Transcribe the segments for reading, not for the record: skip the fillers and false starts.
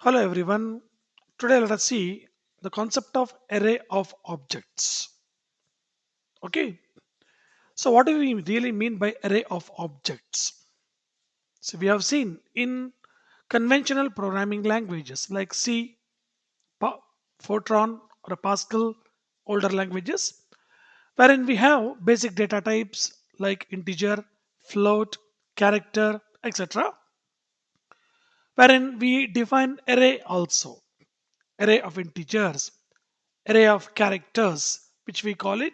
Hello everyone. Today let us see the concept of array of objects. Okay. So what do we really mean by array of objects? So we have seen in conventional programming languages like C, Fortran or Pascal, older languages, wherein we have basic data types like integer, float, character, etc. Wherein we define array also, array of integers, array of characters, which we call it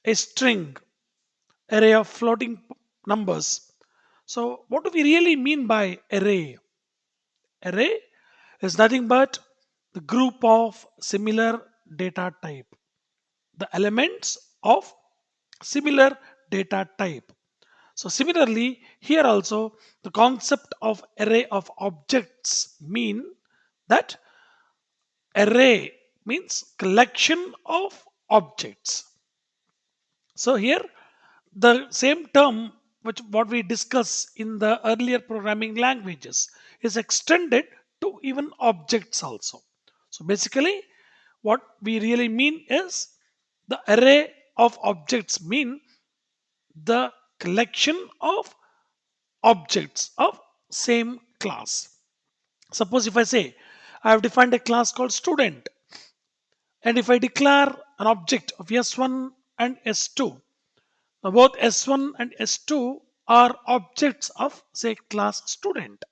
a string, array of floating numbers. So, what do we really mean by array? Array is nothing but the group of similar data type, the elements of similar data type. So, similarly, here also the concept of array of objects mean that array means collection of objects. So here the same term which what we discuss in the earlier programming languages is extended to even objects also. So basically what we really mean is the array of objects mean the collection of objects of same class. Suppose if I say I have defined a class called student, and if I declare an object of s1 and s2. Now, both S1 and S2 are objects of, say, class student,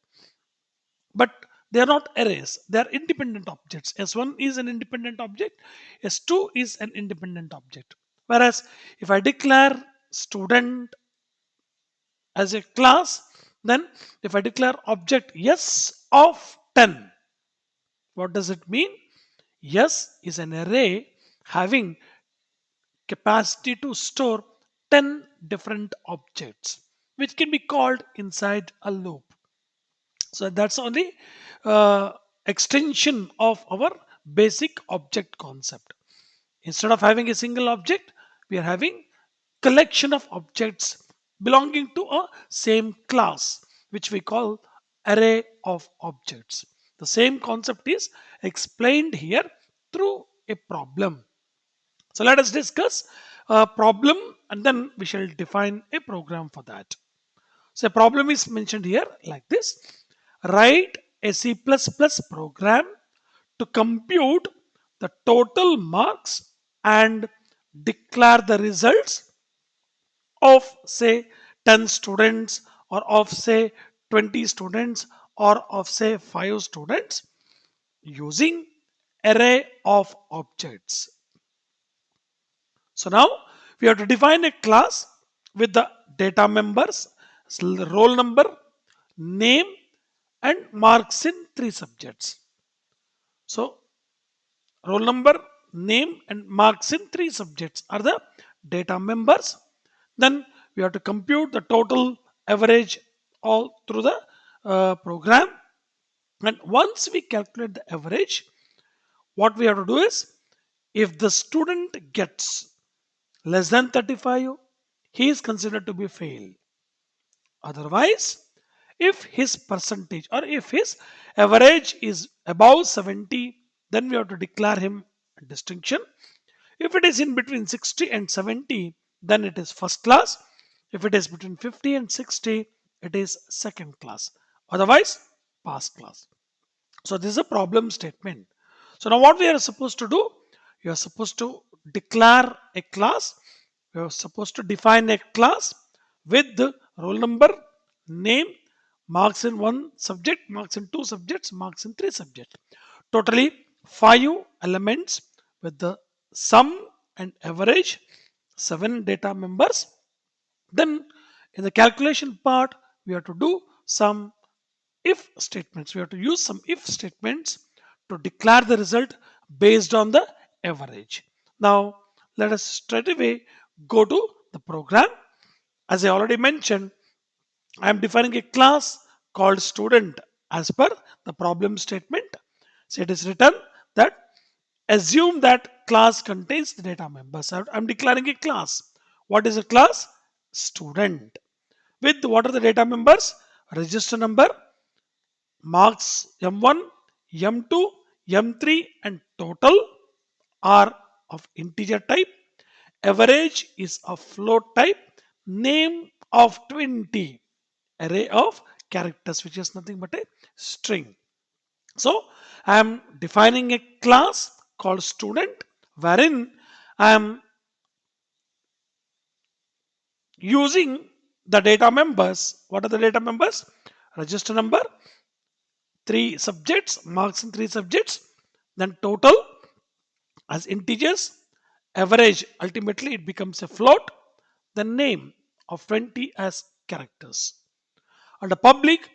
but they are not arrays. They are independent objects. S1 is an independent object, S2 is an independent object. Whereas if I declare student as a class, then if I declare object yes of 10, what does it mean? Yes is an array having capacity to store 10 different objects, which can be called inside a loop. So that's only uh, extension of our basic object concept. Instead of having a single object, we are having collection of objects belonging to a same class, which we call array of objects. The same concept is explained here through a problem. So let us discuss a problem and then we shall define a program for that. So a problem is mentioned here like this. Write a C++ program to compute the total marks and declare the results of say 10 students or of say 20 students or of say 5 students using array of objects. So now we have to define a class with the data members, roll number, name, and marks in three subjects. So roll number, name, and marks in three subjects are the data members. Then we have to compute the total average all through the program. And once we calculate the average, what we have to do is if the student gets less than 35, he is considered to be fail. Otherwise, if his percentage or if his average is above 70, then we have to declare him a distinction. If it is in between 60 and 70, then it is first class. If it is between 50 and 60, it is second class. Otherwise, pass class. So this is a problem statement. So now what we are supposed to do? You are supposed to declare a class. You are supposed to define a class with the roll number, name, marks in one subject, marks in two subjects, marks in three subjects. Totally five elements with the sum and average, seven data members. Then in the calculation part, we have to do some if statements. We have to use some if statements to declare the result based on the average. Now, let us straight away go to the program. As I already mentioned, I am defining a class called student as per the problem statement. So it is written that assume that class contains the data members. I'm declaring a class. What is a class? Student. With what are the data members? Register number, marks M1, M2, M3 and total are of integer type. Average is of float type. Name of 20. Array of characters, which is nothing but a string. So I am defining a class called student, wherein I am using the data members. What are the data members? Register number, three subjects, marks in three subjects, then total as integers, average ultimately it becomes a float, the name of 20 as characters. Under public,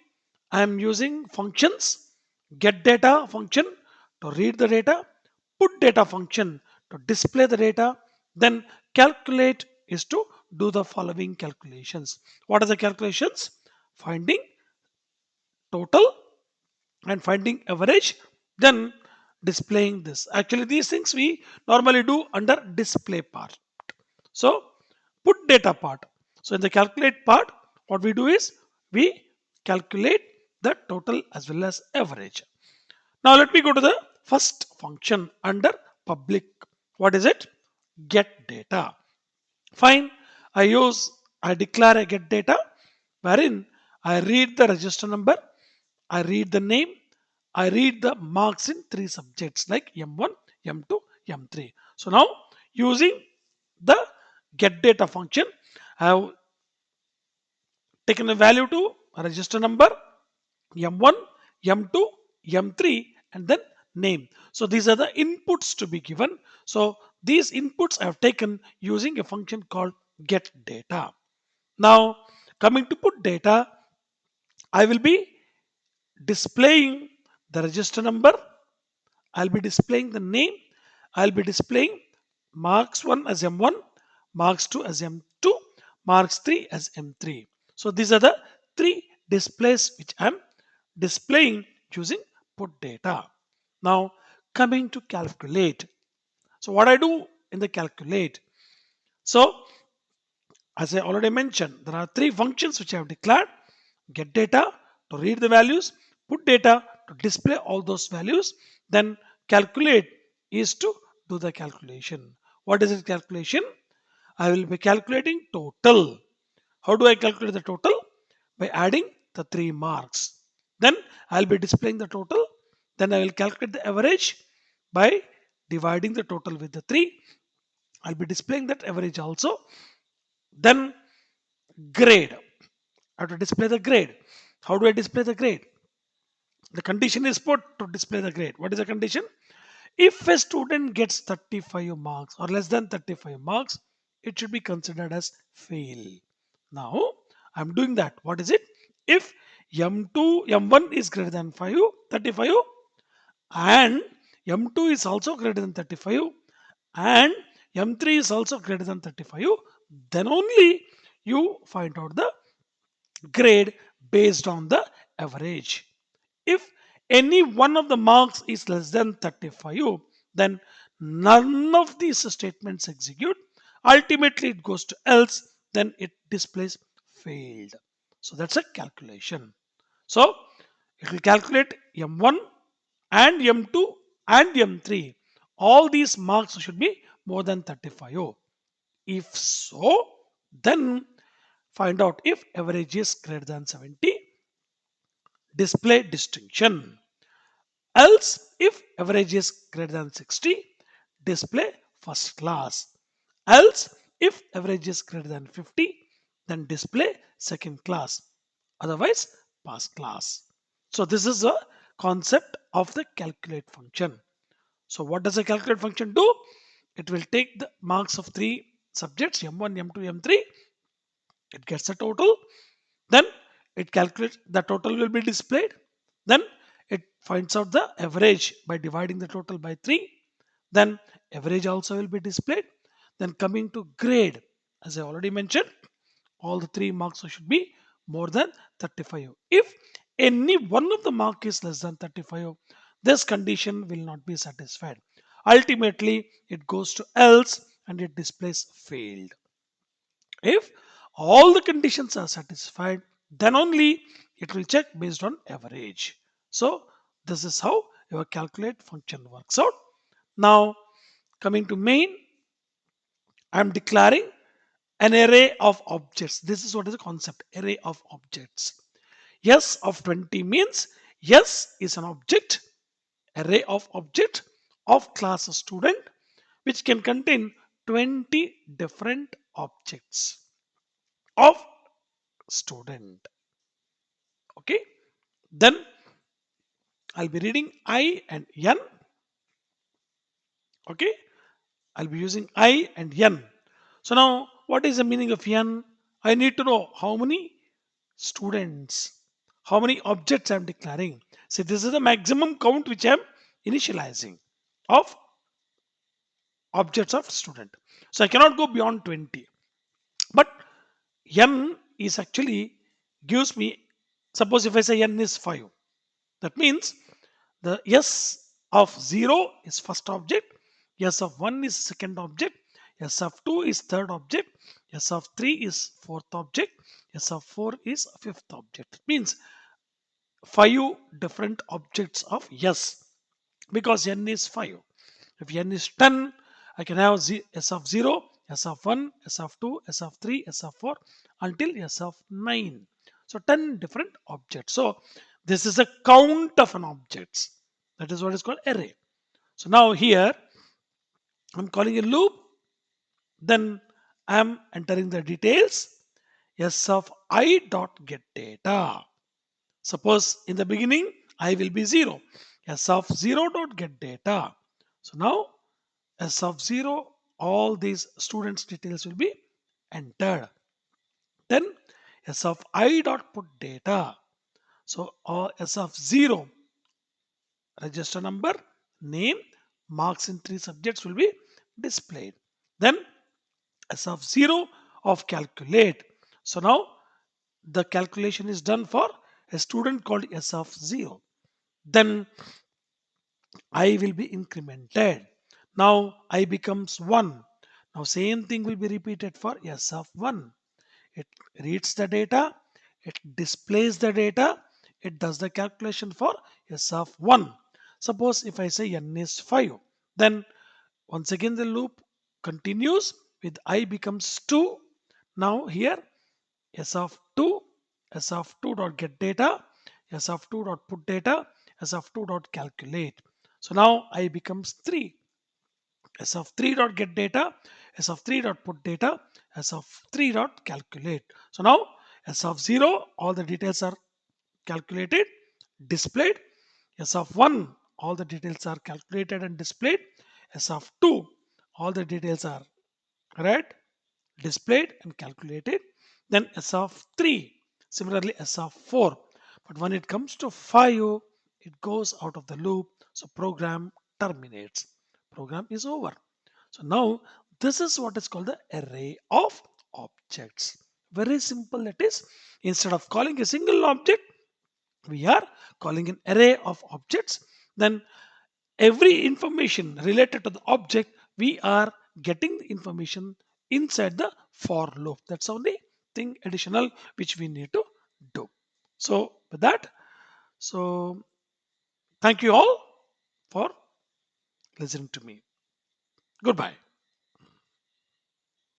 I am using functions, get data function to read the data, put data function to display the data, then calculate is to do the following calculations. What are the calculations? Finding total and finding average, then displaying this. Actually, these things we normally do under display part. So, put data part. So, in the calculate part, what we do is we calculate the total as well as average. Now, let me go to the first function under public. What is it? Get data. Fine. I declare a get data wherein I read the register number, I read the name, I read the marks in three subjects like M1, M2, M3. So now using the get data function, I have taken a value to a register number M1, M2, M3 and then name. So these are the inputs to be given. So these inputs I have taken using a function called get data. Now coming to put data, I will be displaying the register number, I'll be displaying the name, I'll be displaying marks 1 as M1, marks 2 as M2, marks 3 as M3. So these are the three displays which I'm displaying using put data. Now coming to calculate. So what I do in the calculate. So as I already mentioned, there are three functions which I have declared. Get data to read the values, put data to display all those values, then calculate is to do the calculation. What is the calculation? I will be calculating total. How do I calculate the total? By adding the three marks. Then I'll be displaying the total. Then I will calculate the average by dividing the total with the three. I'll be displaying that average also. Then grade. I have to display the grade. How do I display the grade? The condition is put to display the grade. What is the condition? If a student gets 35 marks or less than 35 marks, it should be considered as fail. Now, I'm doing that. What is it? If M2, M1 is greater than 35 and M2 is also greater than 35 and M3 is also greater than 35, then only you find out the grade based on the average. If any one of the marks is less than 35, then none of these statements execute. Ultimately, it goes to else, then it displays failed. So that's a calculation. So it will calculate M1 and M2 and M3. All these marks should be more than 35. If so, then find out if average is greater than 70, display distinction. Else, if average is greater than 60, display first class. Else, if average is greater than 50, then display second class. Otherwise, pass class. So this is a concept of the calculate function. So what does a calculate function do? It will take the marks of three subjects M1, M2, M3. It gets a total. Then it calculates the total will be displayed. Then it finds out the average by dividing the total by 3. Then average also will be displayed. Then coming to grade, as I already mentioned, all the three marks should be more than 35. If any one of the mark is less than 35, this condition will not be satisfied. Ultimately, it goes to else and it displays failed. If all the conditions are satisfied, then only it will check based on average. So this is how your calculate function works out. Now coming to main, I'm declaring an array of objects. This is what is the concept, array of objects. Yes of 20 means yes is an object, array of object of class student, which can contain 20 different objects of student. Okay, then I'll be reading I and N. Okay, I'll be using I and N. So now what is the meaning of N? I need to know how many students, how many objects I'm declaring. So this is the maximum count which I'm initializing of objects of student. So I cannot go beyond 20. But N is actually gives me, suppose if I say N is 5, that means the S of 0 is first object, S of 1 is second object, S of 2 is third object, S of 3 is fourth object, S of 4 is fifth object. It means 5 different objects of S, because N is 5. If N is 10, I can have S of 0, S of 1, S of 2, S of 3, S of 4 until S of 9. So 10 different objects. So this is a count of an objects. That is what is called array. So now here I'm calling a loop. Then I'm entering the details. S of I dot get data. Suppose in the beginning I will be 0. S of 0 dot get data. So now S of 0, all these students details will be entered. Then S of I dot put data. So S of 0, register number, name, marks in 3 subjects will be displayed. Then S of 0 of calculate. So now the calculation is done for a student called S of 0. Then I will be incremented. Now I becomes 1. Now same thing will be repeated for S of 1. It reads the data, it displays the data, it does the calculation for S of 1. Suppose if I say N is 5, then once again the loop continues with I becomes 2. Now here S of 2, S of 2 dot get data, S of 2 dot put data, S of 2 dot calculate. So now I becomes 3. S of 3 dot get data, S of 3 dot put data, S of 3 dot calculate. So now S of 0, all the details are calculated, displayed. S of 1, all the details are calculated and displayed. S of 2, all the details are read, displayed and calculated. Then S of 3, similarly S of 4. But when it comes to 5, it goes out of the loop. So program terminates. Program is over. So now this is what is called the array of objects. Very simple it is. Instead of calling a single object, we are calling an array of objects. Then every information related to the object, we are getting the information inside the for loop. That's the only thing additional which we need to do. So with that, so thank you all for listening to me. Goodbye.